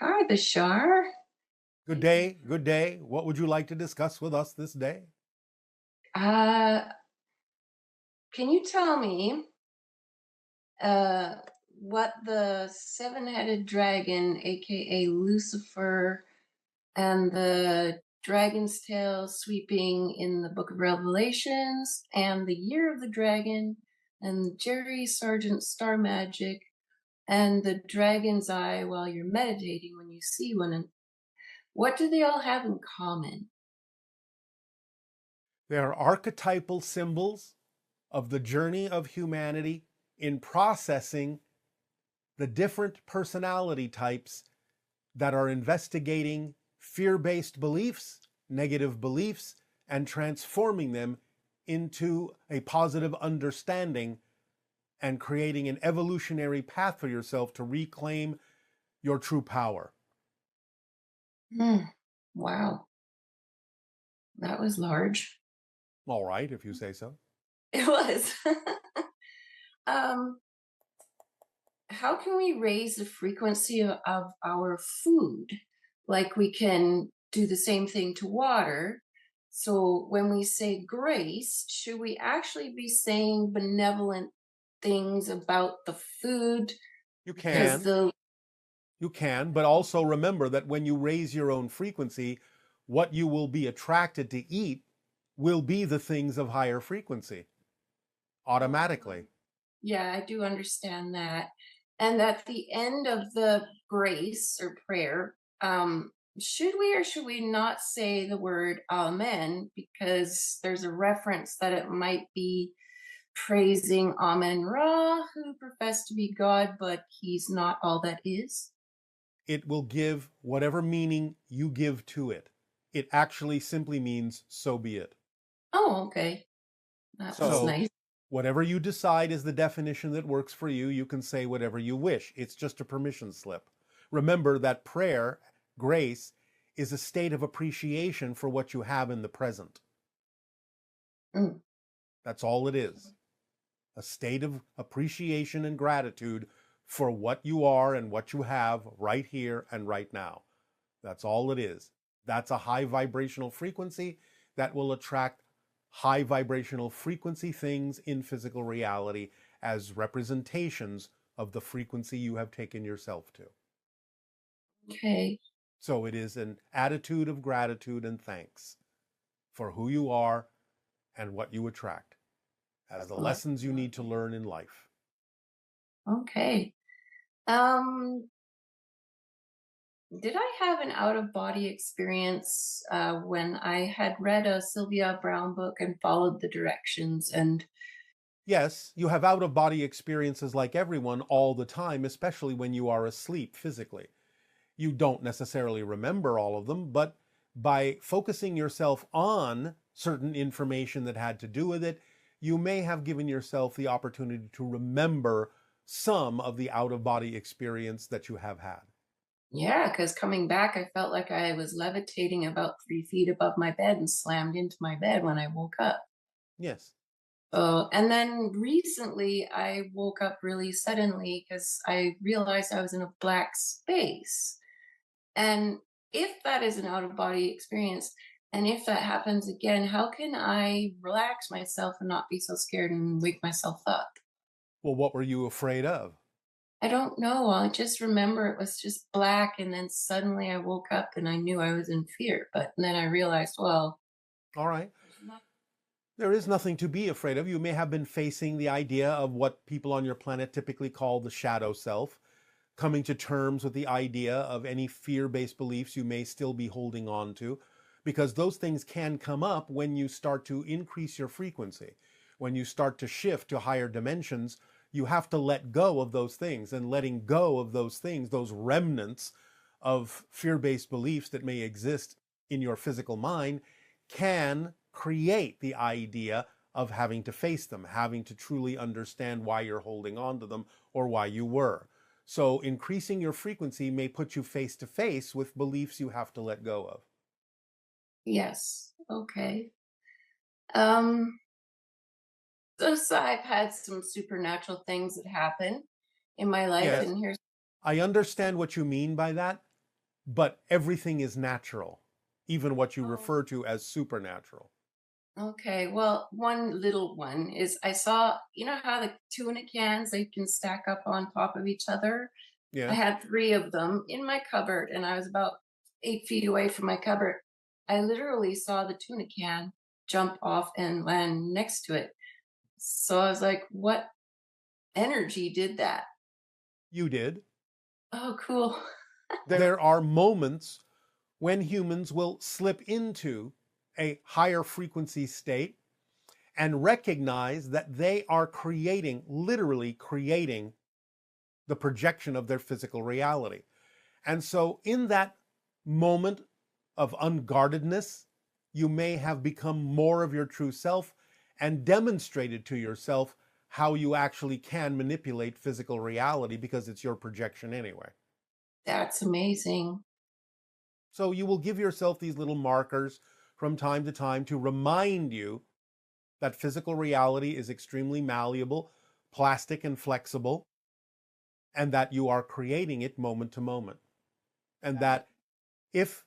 Hi, Bashar. Good day, good day. What would you like to discuss with us this day? Uh, can you tell me uh, what the seven-headed dragon, aka Lucifer, and the dragon's tail sweeping in the Book of Revelations, and the Year of the Dragon, and Jerry Sargent Star Magic, and the dragon's eye while you're meditating when you see one, and what do they all have in common? They are archetypal symbols of the journey of humanity in processing the different personality types that are investigating fear-based beliefs, negative beliefs, and transforming them into a positive understanding and creating an evolutionary path for yourself to reclaim your true power. Hmm. Wow, that was large. All right, if you say so. It was. um, how can we raise the frequency of our food? Like we can do the same thing to water. So when we say grace, should we actually be saying benevolent things about the food? You Because can. the You can, but also remember that when you raise your own frequency, what you will be attracted to eat will be the things of higher frequency automatically. yeah, I do understand that. And at the end of the grace or prayer, should we or should we not say the word amen? Because there's a reference that it might be praising Amen Ra, who professed to be God, but he's not all that is. It will give whatever meaning you give to it. It actually simply means so be it. Oh, okay. That was So, nice. whatever you decide is the definition that works for you, you can say whatever you wish. It's just a permission slip. Remember that prayer, grace, is a state of appreciation for what you have in the present. Mm, That's all it is. A state of appreciation and gratitude for what you are and what you have right here and right now. That's all it is. That's a high vibrational frequency that will attract high vibrational frequency things in physical reality as representations of the frequency you have taken yourself to. okay. So it is an attitude of gratitude and thanks for who you are and what you attract as the lessons you need to learn in life. Okay. Um, Did I have an out of body experience when I had read a Sylvia Brown book and followed the directions? And Yes, you have out of body experiences like everyone all the time, especially when you are asleep physically. You don't necessarily remember all of them, but by focusing yourself on certain information that had to do with it, you may have given yourself the opportunity to remember some of the out of body experience that you have had. yeah, because coming back, I felt like I was levitating about 3 feet above my bed and slammed into my bed when I woke up. Yes. And then recently, I woke up really suddenly because I realized I was in a black space. And if that is an out of body experience, and if that happens again, how can I relax myself and not be so scared and wake myself up? Well, what were you afraid of? I don't know. I just remember it was just black, and then suddenly I woke up and I knew I was in fear. But then I realized, well, All right. there's not. There is nothing to be afraid of. You may have been facing the idea of what people on your planet typically call the shadow self, coming to terms with the idea of any fear based beliefs you may still be holding on to, because those things can come up when you start to increase your frequency. When you start to shift to higher dimensions, you have to let go of those things. And letting go of those things, those remnants of fear based beliefs that may exist in your physical mind, can create the idea of having to face them, having to truly understand why you're holding on to them or why you were. So increasing your frequency may put you face to face with beliefs you have to let go of. Yes. Okay. Um, so I've had some supernatural things that happen in my life, Yes, and here's I understand what you mean by that. but everything is natural, even what you Oh, refer to as supernatural. okay. Well, one little one is I saw, how the tuna cans, they can stack up on top of each other? I Yes. had 3 of them in my cupboard, and I was about 8 feet away from my cupboard. I literally saw the tuna can jump off and land next to it. So I was like, "What energy did that?" You did. Oh, cool. There are moments when humans will slip into a higher frequency state and recognize that they are creating, literally creating, the projection of their physical reality. And so, in that moment of unguardedness, you may have become more of your true self and demonstrated to yourself how you actually can manipulate physical reality because it's your projection anyway. That's amazing. So, you will give yourself these little markers from time to time to remind you that physical reality is extremely malleable, plastic, and flexible, and that you are creating it moment to moment. And Right. that if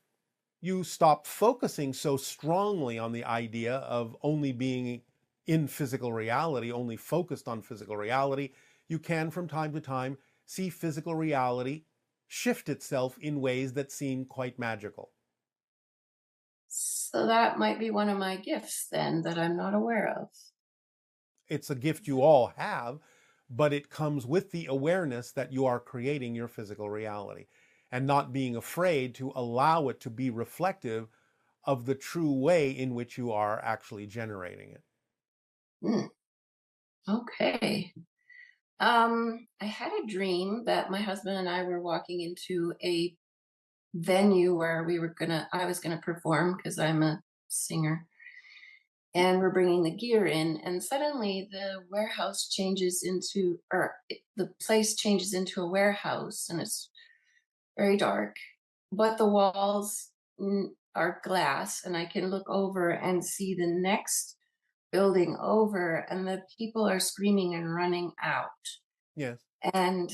you stop focusing so strongly on the idea of only being in physical reality, only focused on physical reality, you can from time to time see physical reality shift itself in ways that seem quite magical. So that might be one of my gifts then that I'm not aware of. It's a gift you all have, but it comes with the awareness that you are creating your physical reality and not being afraid to allow it to be reflective of the true way in which you are actually generating it. Hmm, okay. I had a dream that my husband and I were walking into a venue where I was gonna perform because I'm a singer, and we're bringing the gear in, and suddenly the warehouse changes into, the place changes into a warehouse, and it's very dark, but the walls are glass, and I can look over and see the next building over, and the people are screaming and running out. Yes, And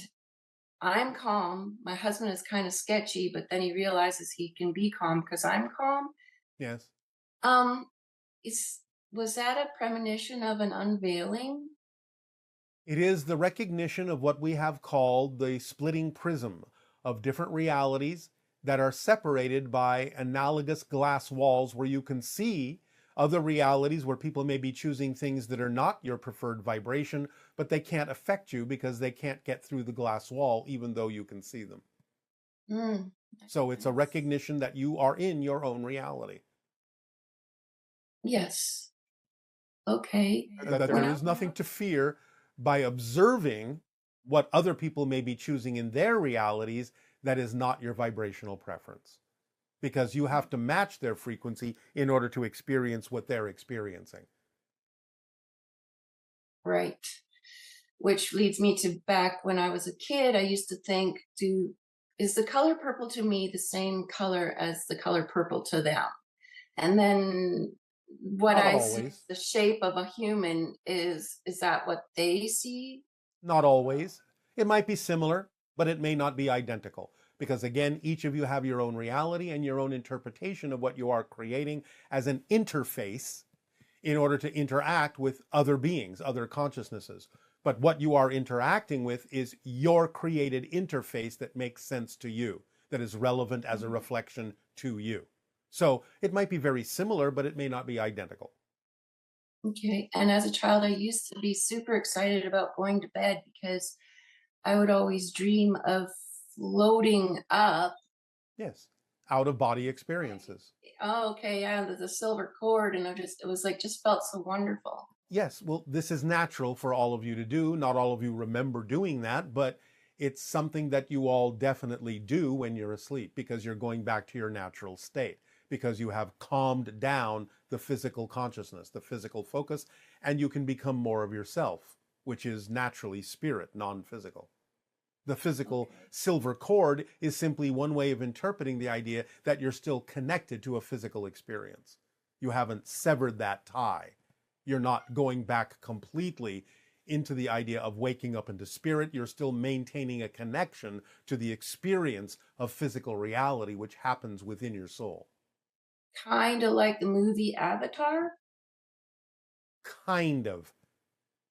I'm calm. My husband is kind of sketchy, but then he realizes he can be calm because I'm calm. yes. Um, is Was that a premonition of an unveiling? It is the recognition of what we have called the splitting prism of different realities that are separated by analogous glass walls where you can see other realities where people may be choosing things that are not your preferred vibration, but they can't affect you because they can't get through the glass wall, even though you can see them. Mm, So it's a nice. recognition that you are in your own reality Yes. Okay. and that When there I is nothing to fear by observing what other people may be choosing in their realities that is not your vibrational preference. Because you have to match their frequency in order to experience what they're experiencing. Right. Which leads me to back when I was a kid, I used to think, do is the color purple to me the same color as the color purple to them? And then what Not I see as always. the shape of a human is that what they see? Not always. It might be similar, but it may not be identical. Because again, each of you have your own reality and your own interpretation of what you are creating as an interface in order to interact with other beings, other consciousnesses. But what you are interacting with is your created interface that makes sense to you, that is relevant as a Mhm. reflection to you. So it might be very similar, but it may not be identical. Okay. And as a child, I used to be super excited about going to bed because I would always dream of floating up. Yes. Out of body experiences. Oh, okay, yeah, the silver cord, and it was like just felt so wonderful. Yes, well, this is natural for all of you to do. Not all of you remember doing that, but it's something that you all definitely do when you're asleep because you're going back to your natural state, because you have calmed down the physical consciousness, the physical focus, and you can become more of yourself, which is naturally spirit, non physical. The physical Okay. silver cord is simply one way of interpreting the idea that you're still connected to a physical experience. You haven't severed that tie. You're not going back completely into the idea of waking up into spirit. You're still maintaining a connection to the experience of physical reality, which happens within your soul. Kind of like the movie Avatar? Kind of,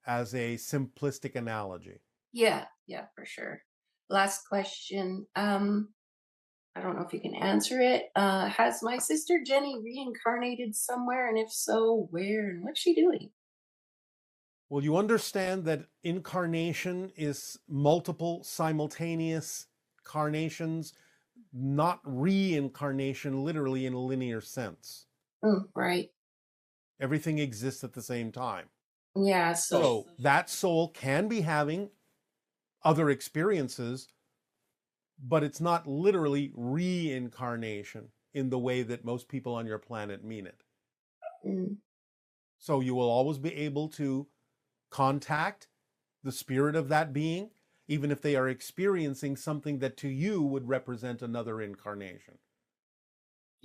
as a simplistic analogy. Yeah, yeah, for sure. Last question. I don't know if you can answer it. Has my sister Jenny reincarnated somewhere? And if so, where and what's she doing? Well, you understand that incarnation is multiple simultaneous carnations, not reincarnation literally in a linear sense. Right. Everything exists at the same time. Yeah, So that soul can be having other experiences, but it's not literally reincarnation in the way that most people on your planet mean it. mm, So you will always be able to contact the spirit of that being, even if they are experiencing something that to you would represent another incarnation.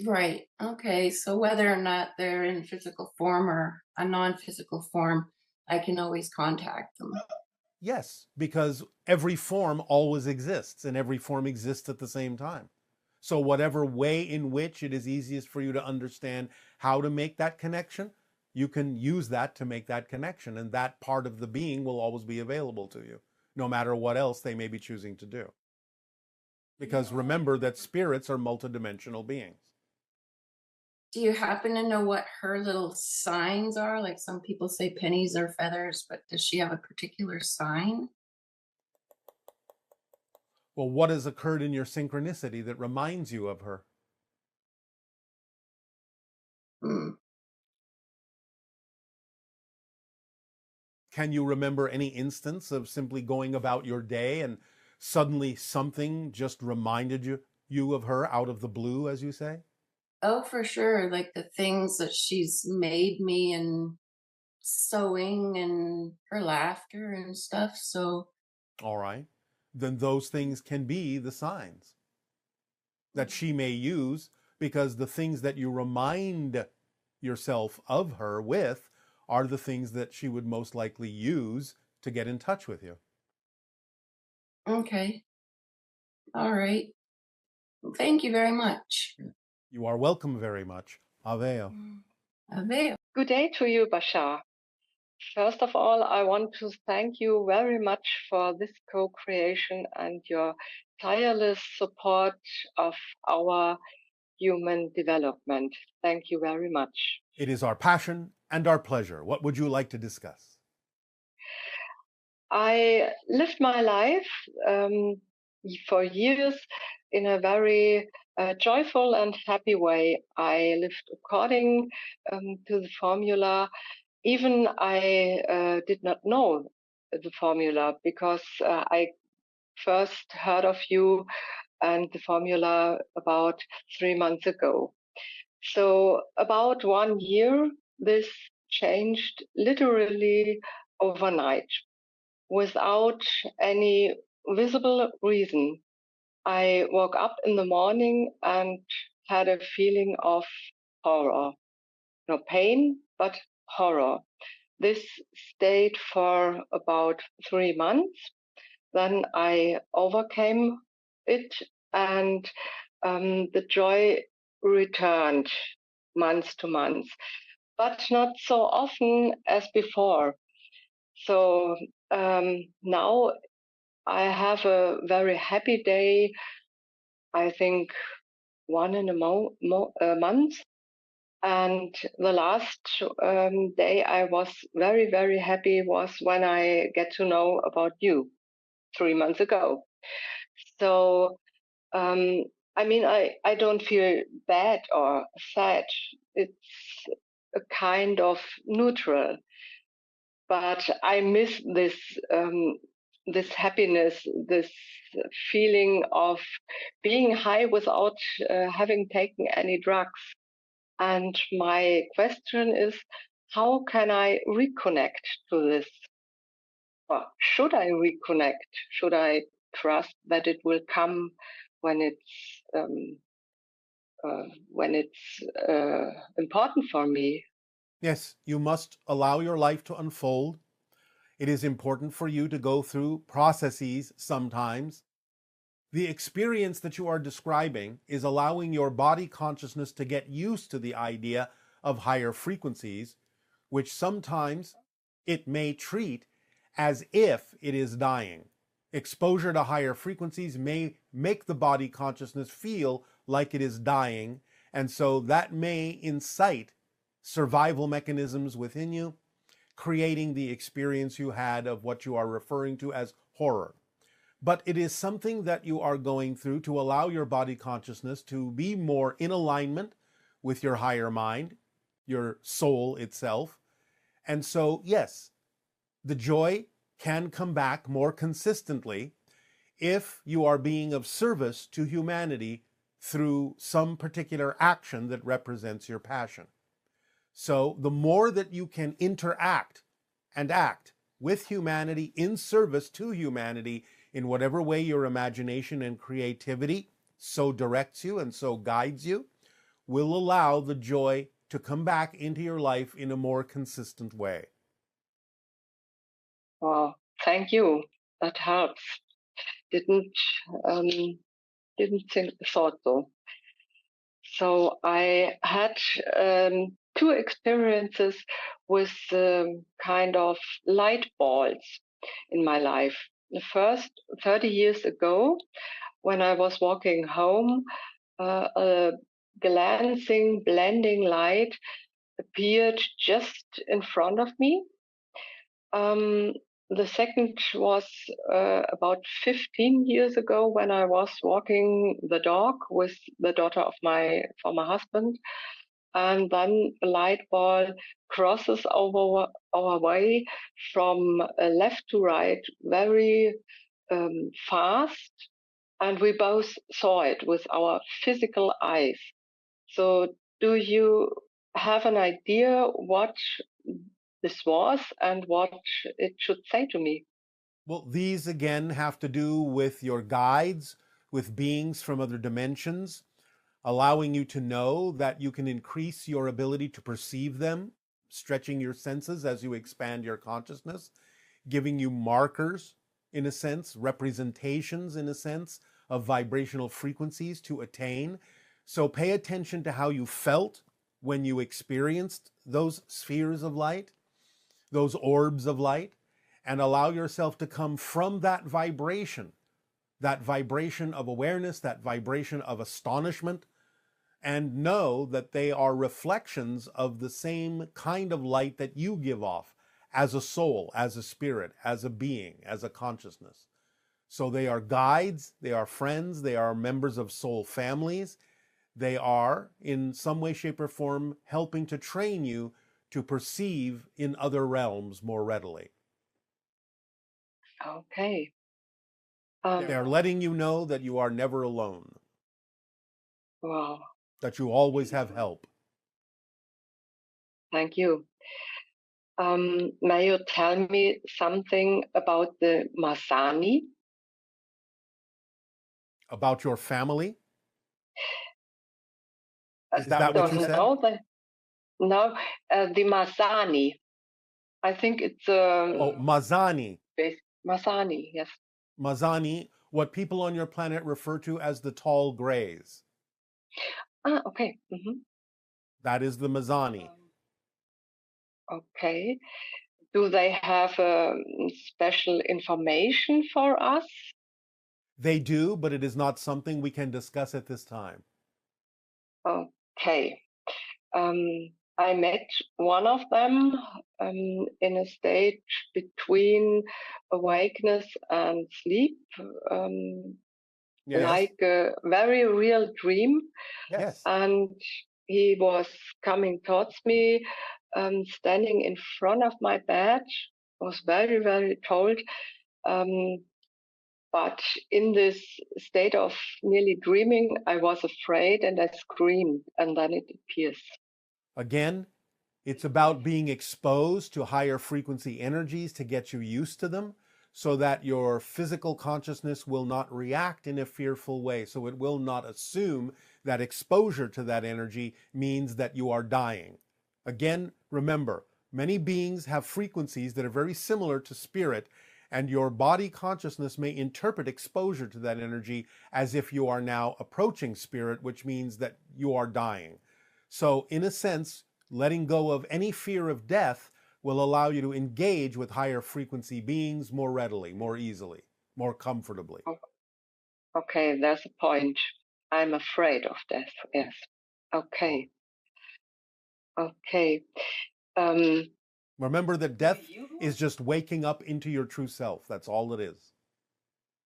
right. Okay. So whether or not they're in physical form or a non-physical form, I can always contact them. Yes, because every form always exists and every form exists at the same time. So, whatever way in which it is easiest for you to understand how to make that connection, you can use that to make that connection. And that part of the being will always be available to you, no matter what else they may be choosing to do. Because remember that spirits are multidimensional beings. Do you happen to know what her little signs are? Like some people say pennies are feathers, but does she have a particular sign? Well, what has occurred in your synchronicity that reminds you of her? Hmm. Can you remember any instance of simply going about your day and suddenly something just reminded you of her out of the blue, as you say? Oh, for sure. Like the things that she's made me and sewing and her laughter and stuff. So, All right. Then those things can be the signs that she may use, because the things that you remind yourself of her with are the things that she would most likely use to get in touch with you. okay. All right. Well, thank you very much. You are welcome very much. Aveo. Avail. Good day to you, Bashar. First of all, I want to thank you very much for this co-creation and your tireless support of our human development. Thank you very much. It is our passion and our pleasure. What would you like to discuss? I lived my life for years in a very joyful and happy way. I lived according to the formula. Even I did not know the formula because I first heard of you and the formula about 3 months ago. So about 1 year, this changed literally overnight without any visible reason. I woke up in the morning and had a feeling of horror. No pain, but horror. This stayed for about 3 months. Then I overcame it, and the joy returned month to month, but not so often as before. So now I have a very happy day. I think one in a month. And the last day I was very, very happy was when I get to know about you 3 months ago. So, um, I mean, I don't feel bad or sad. It's a kind of neutral, but I miss this happiness, this feeling of being high without having taken any drugs. And my question is, how can I reconnect to this? Or should I reconnect? Should I trust that it will come when it's important for me? Yes, you must allow your life to unfold It is important for you to go through processes sometimes. The experience that you are describing is allowing your body consciousness to get used to the idea of higher frequencies, which sometimes it may treat as if it is dying. Exposure to higher frequencies may make the body consciousness feel like it is dying, and so that may incite survival mechanisms within you, creating the experience you had of what you are referring to as horror. But it is something that you are going through to allow your body consciousness to be more in alignment with your higher mind, your soul itself. And so, yes, the joy can come back more consistently if you are being of service to humanity through some particular action that represents your passion. So the more that you can interact and act with humanity in service to humanity in whatever way your imagination and creativity so directs you and so guides you, will allow the joy to come back into your life in a more consistent way. Wow, thank you. That helps. Didn't thought so. So I had two experiences with kind of light balls in my life. The first, 30 years ago, when I was walking home, a glancing, blending light appeared just in front of me. The second was about 15 years ago when I was walking the dog with the daughter of my former husband. And then a light ball crosses over our way from left to right very fast. And we both saw it with our physical eyes. So, do you have an idea what this was and what it should say to me? Well, these again have to do with your guides, with beings from other dimensions, allowing you to know that you can increase your ability to perceive them, stretching your senses as you expand your consciousness, giving you markers, in a sense, representations, in a sense, of vibrational frequencies to attain. So pay attention to how you felt when you experienced those spheres of light, those orbs of light, and allow yourself to come from that vibration of awareness, that vibration of astonishment, and know that they are reflections of the same kind of light that you give off as a soul, as a spirit, as a being, as a consciousness. So they are guides, they are friends, they are members of soul families. They are, in some way, shape, or form, helping to train you to perceive in other realms more readily. Okay. They are letting you know that you are never alone. Wow. That you always have help. Thank you. May you tell me something about the Masani? About your family? Is I that what you don't said? know. No, the Masani. I think it's Oh, Mazani. Masani, yes. Mazani, what people on your planet refer to as the tall grays. Ah, okay. Mm-hmm. That is the Mazani. Okay. Do they have special information for us? They do, but it is not something we can discuss at this time. Okay. I met one of them in a state between awakeness and sleep, Yes. like a very real dream. Yes. And he was coming towards me, standing in front of my bed. Was very, very tall. But in this state of nearly dreaming, I was afraid and I screamed, and then it appears. Again, it's about being exposed to higher frequency energies to get you used to them so that your physical consciousness will not react in a fearful way. So it will not assume that exposure to that energy means that you are dying. Again, remember, Many beings have frequencies that are very similar to spirit, and your body consciousness may interpret exposure to that energy as if you are now approaching spirit, which means that you are dying. So, in a sense, letting go of any fear of death will allow you to engage with higher frequency beings more readily, more easily, more comfortably. Okay, there's a point. I'm afraid of death. Yes. Okay. Okay. Remember that death is just waking up into your true self. That's all it is.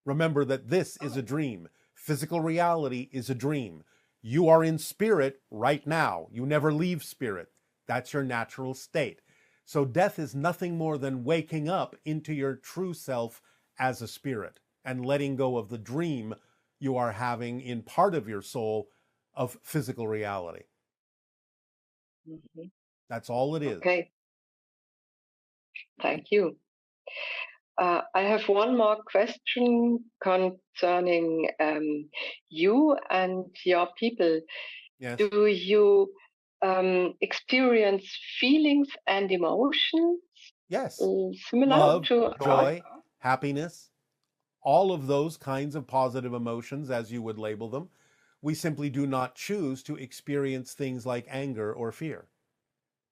Remember that this is a dream. Physical reality is a dream. You are in spirit right now. You never leave spirit. That's your natural state. So death is nothing more than waking up into your true self as a spirit and letting go of the dream you are having in part of your soul of physical reality. Mhm. That's all it is. Okay. Thank you. I have one more question concerning you and your people. Yes. Do you experience feelings and emotions Yes. similar Love, to us? joy, happiness, all of those kinds of positive emotions, as you would label them. We simply do not choose to experience things like anger or fear.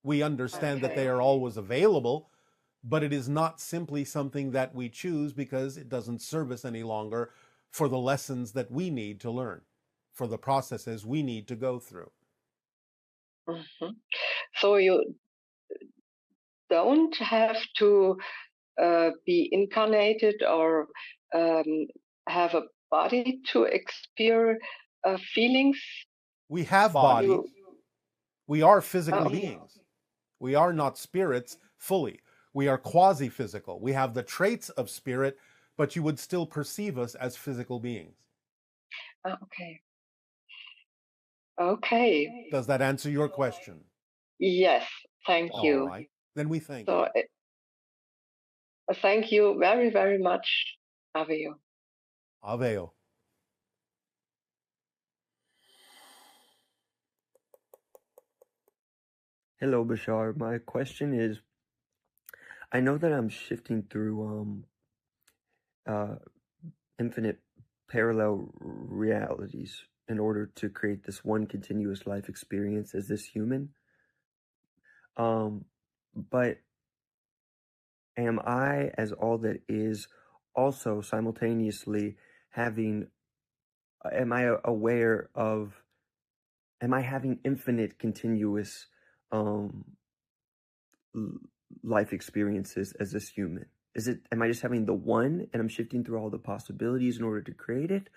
We understand that they are always available, but it is not simply something that we choose because it doesn't serve us any longer for the lessons that we need to learn, for the processes we need to go through. Mhm. So you don't have to be incarnated or have a body to experience feelings. We have bodies. We are physical beings. We are not spirits fully. We are quasi-physical. We have the traits of spirit, but you would still perceive us as physical beings. Okay. Okay. Does that answer your question? Yes. Thank All you. right. Then we thank So you. thank you very, very much, Avio. Aveo. Hello, Bashar. My question is, I know that I'm shifting through infinite parallel realities in order to create this one continuous life experience as this human. But am I, as all that is, also simultaneously having, am I aware of, am I having infinite continuous life experiences as this human? Am I just having the one and I'm shifting through all the possibilities in order to create it?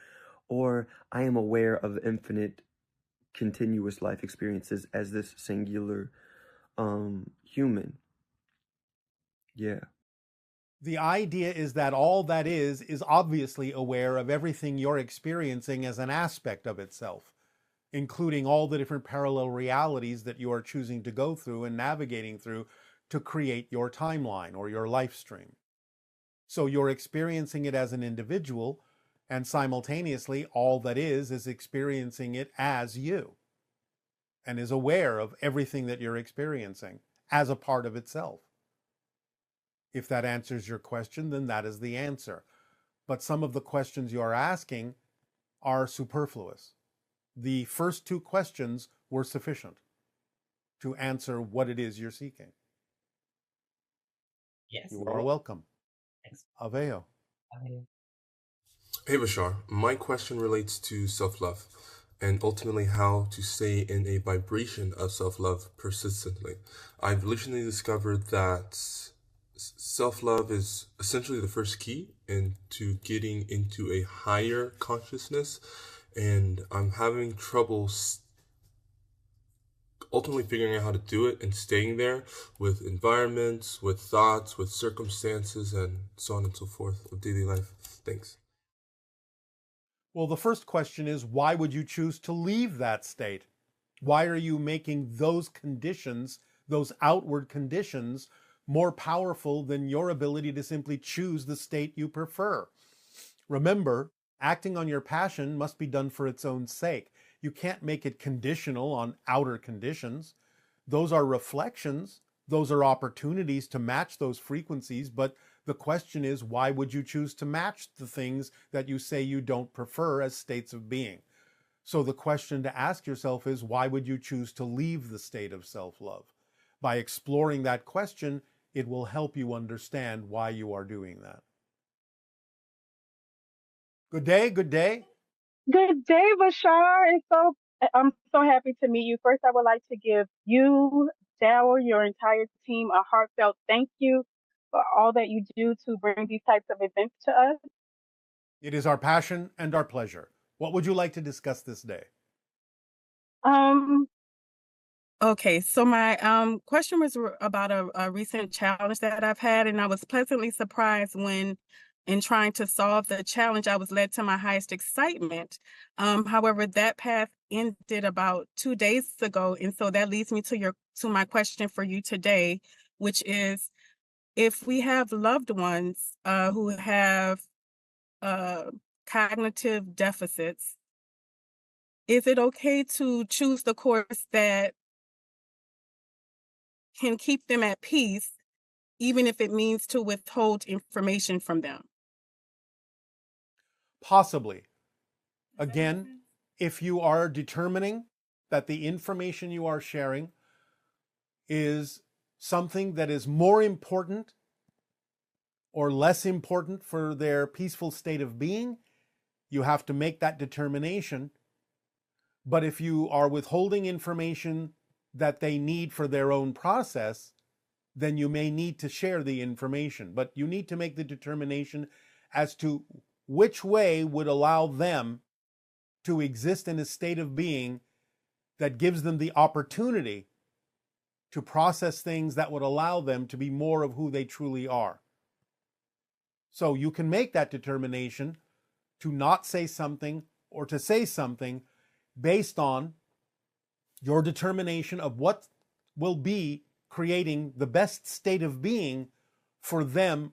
Or I am aware of infinite continuous life experiences as this singular human? Yeah. The idea is that all that is obviously aware of everything you're experiencing as an aspect of itself, including all the different parallel realities that you are choosing to go through and navigating through to create your timeline or your life stream. So you're experiencing it as an individual, and simultaneously all that is experiencing it as you and is aware of everything that you're experiencing as a part of itself. If that answers your question, then that is the answer. But some of the questions you are asking are superfluous. The first two questions were sufficient to answer what it is you're seeking. Yes. You are welcome. Thanks. Aveo. Hey Bashar, my question relates to self-love and ultimately how to stay in a vibration of self-love persistently. I've recently discovered that self-love is essentially the first key into getting into a higher consciousness, and I'm having trouble ultimately figuring out how to do it and staying there with environments, with thoughts, with circumstances, and so on and so forth of daily life. Thanks. Well, the first question is, why would you choose to leave that state? Why are you making those conditions, those outward conditions, more powerful than your ability to simply choose the state you prefer? Remember, acting on your passion must be done for its own sake. You can't make it conditional on outer conditions. Those are reflections those are opportunities to match those frequencies, but the question is, why would you choose to match the things that you say you don't prefer as states of being? So the question to ask yourself is, why would you choose to leave the state of self-love? By exploring that question, it will help you understand why you are doing that. Good day, good day. Good day, Bashar. I'm so happy to meet you. First, I would like to give you, Darryl, your entire team a heartfelt thank you for all that you do to bring these types of events to us. It is our passion and our pleasure. What would you like to discuss this day? Okay, so my question was about a recent challenge that I've had, and I was pleasantly surprised when, in trying to solve the challenge, I was led to my highest excitement. However, that path ended about 2 days ago, and so that leads me to my question for you today, which is, if we have loved ones who have cognitive deficits, is it okay to choose the course that can keep them at peace, even if it means to withhold information from them? Possibly. Again, if you are determining that the information you are sharing is something that is more important or less important for their peaceful state of being, you have to make that determination. But if you are withholding information that they need for their own process, then you may need to share the information. But you need to make the determination as to which way would allow them to exist in a state of being that gives them the opportunity to process things that would allow them to be more of who they truly are. So you can make that determination to not say something or to say something based on your determination of what will be creating the best state of being for them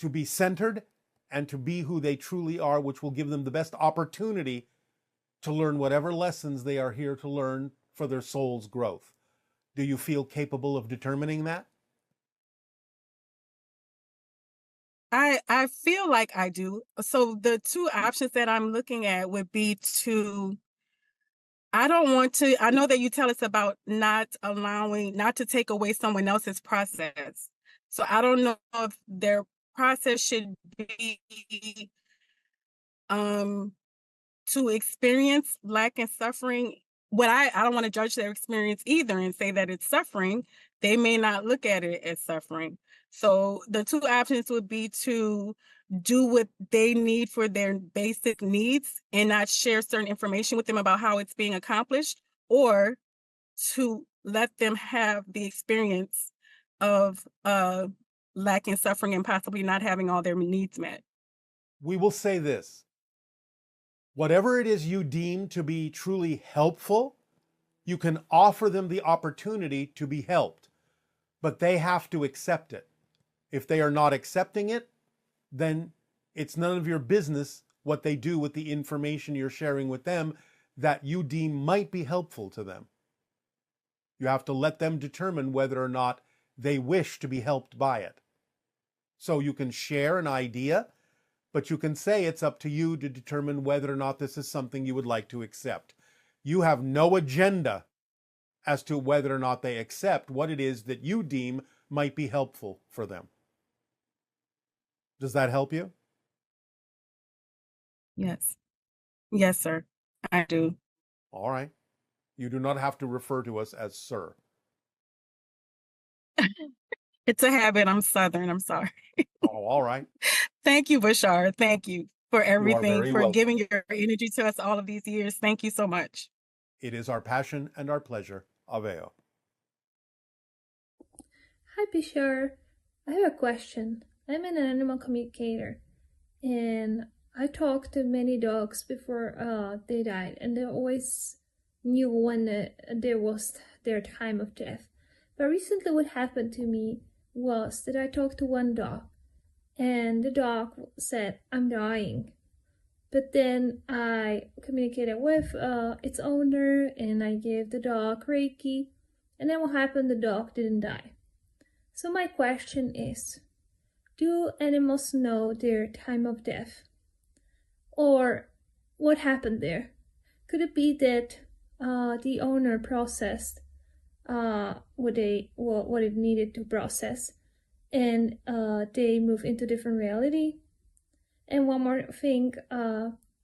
to be centered and to be who they truly are, which will give them the best opportunity to learn whatever lessons they are here to learn for their soul's growth. Do you feel capable of determining that? I feel like I do. So the two options that I'm looking at would be I know that you tell us about not to take away someone else's process. So I don't know if their process should be to experience lack and suffering. I don't want to judge their experience either and say that it's suffering. They may not look at it as suffering. So the two options would be to do what they need for their basic needs and not share certain information with them about how it's being accomplished, or to let them have the experience of lack and suffering and possibly not having all their needs met. We will say this. Whatever it is you deem to be truly helpful, you can offer them the opportunity to be helped, but they have to accept it. If they are not accepting it, then it's none of your business what they do with the information you're sharing with them that you deem might be helpful to them. You have to let them determine whether or not they wish to be helped by it. So you can share an idea, but you can say it's up to you to determine whether or not this is something you would like to accept. You have no agenda as to whether or not they accept what it is that you deem might be helpful for them. Does that help you? Yes. Yes, sir. I do. All right. You do not have to refer to us as sir. It's a habit. I'm Southern. I'm sorry. Oh, all right. Thank you, Bashar. Thank you for everything, very for welcome. giving your energy to us all of these years. Thank you so much. It is our passion and our pleasure. Aveo. Hi, Bashar. I have a question. I'm an animal communicator, and I talked to many dogs before they died, and they always knew when there was their time of death. But recently what happened to me was that I talked to one dog, and the dog said, "I'm dying." But then I communicated with its owner, and I gave the dog Reiki, and then what happened? The dog didn't die. So my question is, do animals know their time of death? Or what happened there? Could it be that the owner processed what it needed to process, and they move into different reality? And one more thing,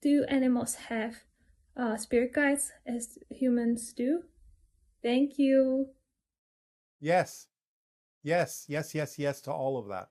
do animals have spirit guides as humans do? Thank you. Yes. Yes to all of that.